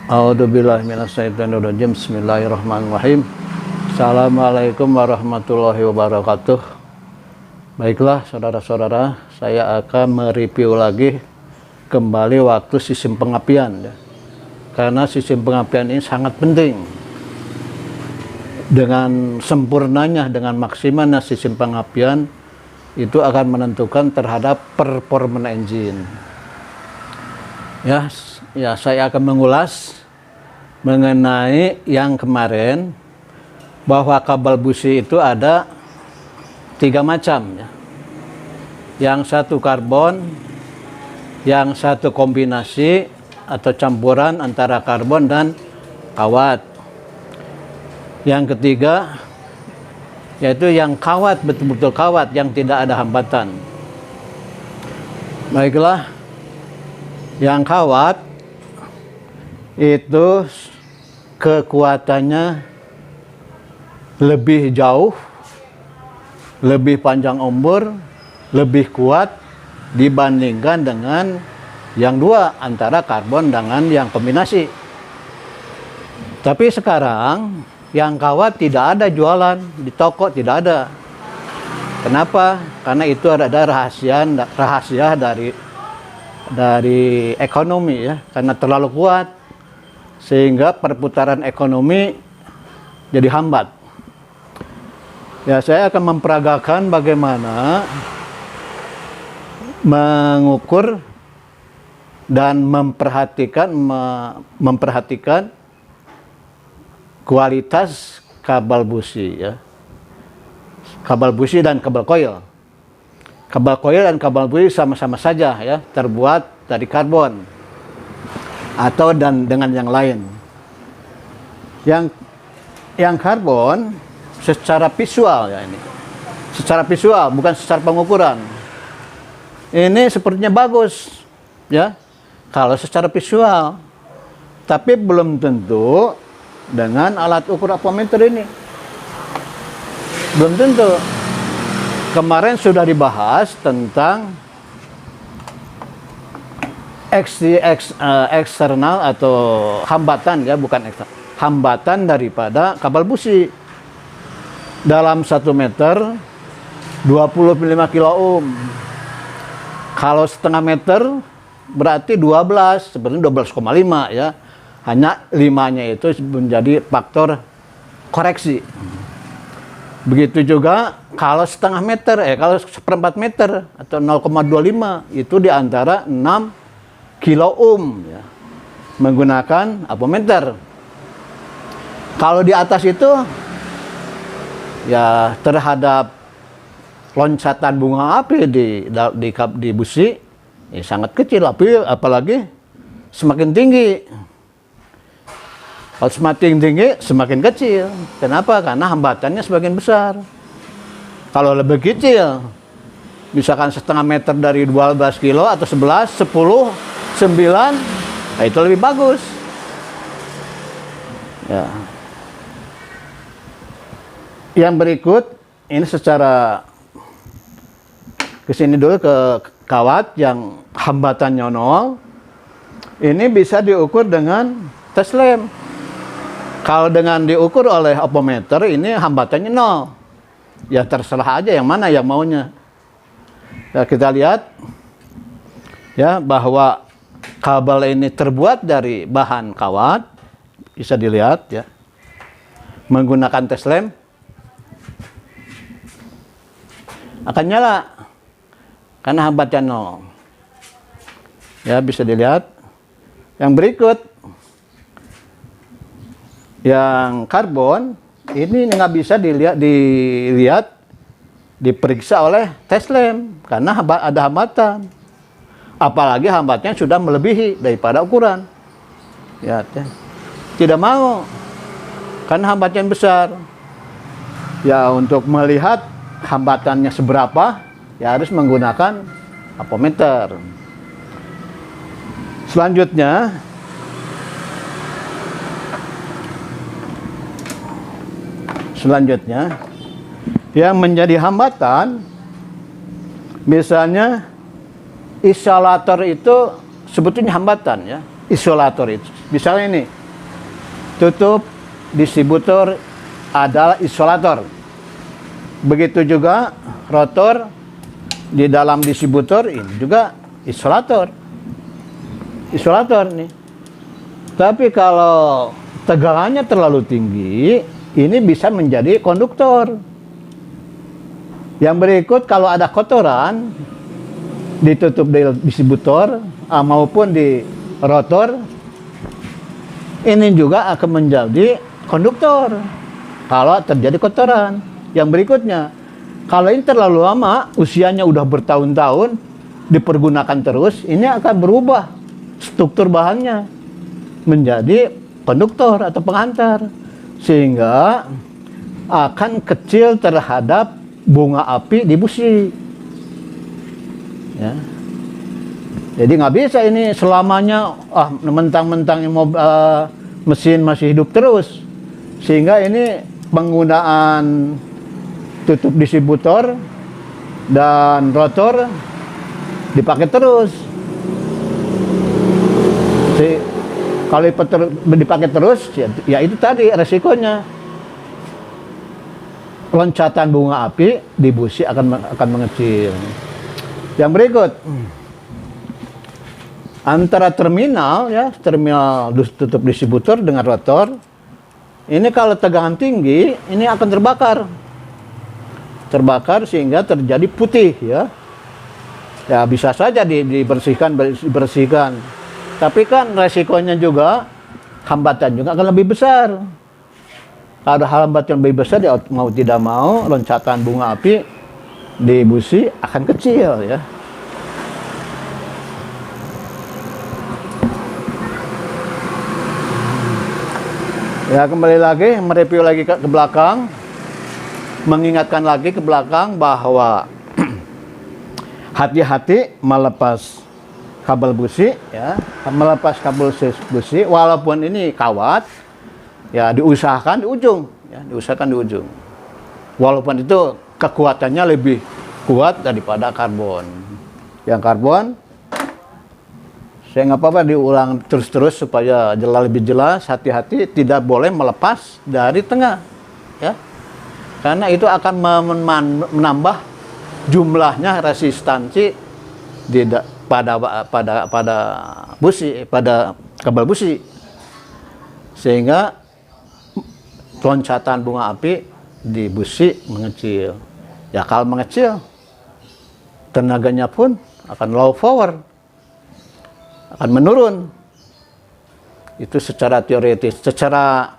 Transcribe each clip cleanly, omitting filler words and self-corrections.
A'udzubillahi minasyaitonirrajim. Bismillahirrahmanirrahim. Assalamualaikum warahmatullahi wabarakatuh. Baiklah saudara-saudara, saya akan mereview lagi kembali waktu sistem pengapian ya. Karena sistem pengapian ini sangat penting. Dengan sempurnanya, dengan maksimalnya sistem pengapian itu akan menentukan terhadap performa engine. Ya, saya akan mengulas mengenai yang kemarin bahwa kabel busi itu ada 3 macam ya. Yang satu karbon, yang satu kombinasi atau campuran antara karbon dan kawat. Yang ketiga yaitu yang kawat, betul-betul kawat yang tidak ada hambatan. Baiklah, yang kawat itu kekuatannya lebih jauh, lebih panjang umur, lebih kuat dibandingkan dengan yang dua, antara karbon dengan yang kombinasi. Tapi sekarang yang kawat tidak ada jualan di toko, tidak ada. Kenapa? Karena itu ada rahasia dari ekonomi ya, karena terlalu kuat sehingga perputaran ekonomi jadi hambat. Ya, saya akan memperagakan bagaimana mengukur dan memperhatikan kualitas kabel busi ya. Kabel busi dan kabel coil. Kabel coil dan kabel busi sama-sama saja ya, terbuat dari karbon atau dengan yang lain. Yang karbon secara visual ya ini. Secara visual, bukan secara pengukuran. Ini sepertinya bagus ya kalau secara visual. Tapi belum tentu dengan alat ukur apometer ini. Belum tentu. Kemarin sudah dibahas tentang eksternal atau hambatan ya, bukan eksternal, hambatan daripada kabel busi. Dalam 1 meter 25 kilo ohm. Kalau setengah meter berarti 12, sebenarnya 12,5 ya. Hanya 5-nya itu menjadi faktor koreksi. Begitu juga kalau setengah meter, kalau seperempat meter atau 0,25 itu di antara 6 kilo ohm ya, menggunakan apometer. Kalau di atas itu ya terhadap loncatan bunga api di busi ya sangat kecil, apalagi semakin tinggi. Kalau semakin tinggi, semakin kecil. Kenapa? Karena hambatannya semakin besar. Kalau lebih kecil, misalkan setengah meter dari 12 kilo atau 11, 10, 9, nah itu lebih bagus. Ya. Yang berikut, ini secara kesini dulu ke kawat yang hambatannya 0. Ini bisa diukur dengan tes lem. Kalau dengan diukur oleh apometer ini hambatannya 0. Ya terserah aja yang mana yang maunya. Ya, kita lihat ya bahwa kabel ini terbuat dari bahan kawat. Bisa dilihat ya. Menggunakan tes lem akan nyala karena hambatannya 0. Ya, bisa dilihat. Yang berikut, yang karbon ini nggak bisa diperiksa oleh tes lem karena ada hambatan, apalagi hambatannya sudah melebihi daripada ukuran ya, tidak mau karena hambatannya besar ya. Untuk melihat hambatannya seberapa ya harus menggunakan apometer. Selanjutnya, yang menjadi hambatan, misalnya isolator itu sebetulnya hambatan ya. Isolator itu, misalnya ini tutup distributor adalah isolator. Begitu juga rotor di dalam distributor ini juga isolator. Isolator nih. Tapi kalau tegangannya terlalu tinggi, ini bisa menjadi konduktor. Yang berikut, kalau ada kotoran ditutup di distributor maupun di rotor, ini juga akan menjadi konduktor kalau terjadi kotoran. Yang berikutnya, kalau ini terlalu lama, usianya udah bertahun-tahun, dipergunakan terus, ini akan berubah struktur bahannya menjadi konduktor atau pengantar, sehingga akan kecil terhadap bunga api di busi. Ya. Jadi nggak bisa ini selamanya mentang-mentang mesin masih hidup terus, sehingga ini penggunaan tutup distributor dan rotor dipakai terus. Kalau dipakai terus, ya itu tadi resikonya. Loncatan bunga api di busi akan mengecil. Yang berikut, antara terminal tutup distributor dengan rotor, ini kalau tegangan tinggi, ini akan terbakar sehingga terjadi putih, ya. Ya bisa saja dibersihkan. Tapi kan resikonya juga, hambatan juga akan lebih besar. Kalau hambatan lebih besar, ya mau tidak mau loncatan bunga api di busi akan kecil, ya. Ya, kembali lagi, mereview lagi ke belakang, mengingatkan lagi ke belakang bahwa hati-hati melepas kabel busi, ya, melepas kabel busi, walaupun ini kawat, ya diusahakan di ujung, walaupun itu kekuatannya lebih kuat daripada karbon. Yang karbon, saya nggak apa-apa diulang terus-terus supaya lebih jelas. Hati-hati, tidak boleh melepas dari tengah, ya, karena itu akan menambah jumlahnya resistansi pada busi, pada kabel busi, sehingga loncatan bunga api di busi mengecil. Ya kalau mengecil, tenaganya pun akan low power, akan menurun. Itu secara teoritis. Secara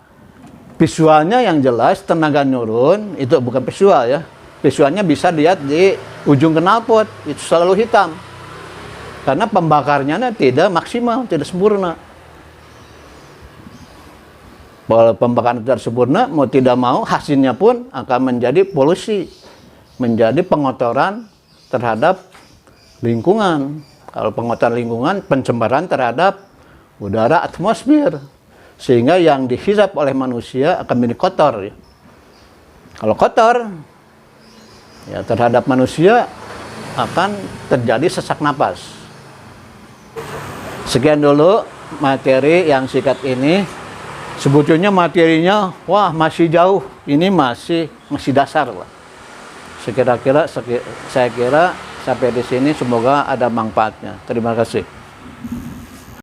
visualnya yang jelas tenaga nurun, itu bukan visual, ya. Visualnya bisa lihat di ujung knalpot, itu selalu hitam. Karena pembakarnya tidak maksimal, tidak sempurna. Kalau pembakaran tidak sempurna, mau tidak mau hasilnya pun akan menjadi polusi, menjadi pengotoran terhadap lingkungan. Kalau pengotoran lingkungan, pencemaran terhadap udara atmosfer, sehingga yang dihisap oleh manusia akan menjadi kotor, ya. Kalau kotor, ya, terhadap manusia akan terjadi sesak napas. Sekian dulu materi yang singkat ini. Sebetulnya materinya, wah, masih jauh. Ini masih dasar, lah. Saya kira sampai di sini semoga ada manfaatnya. Terima kasih.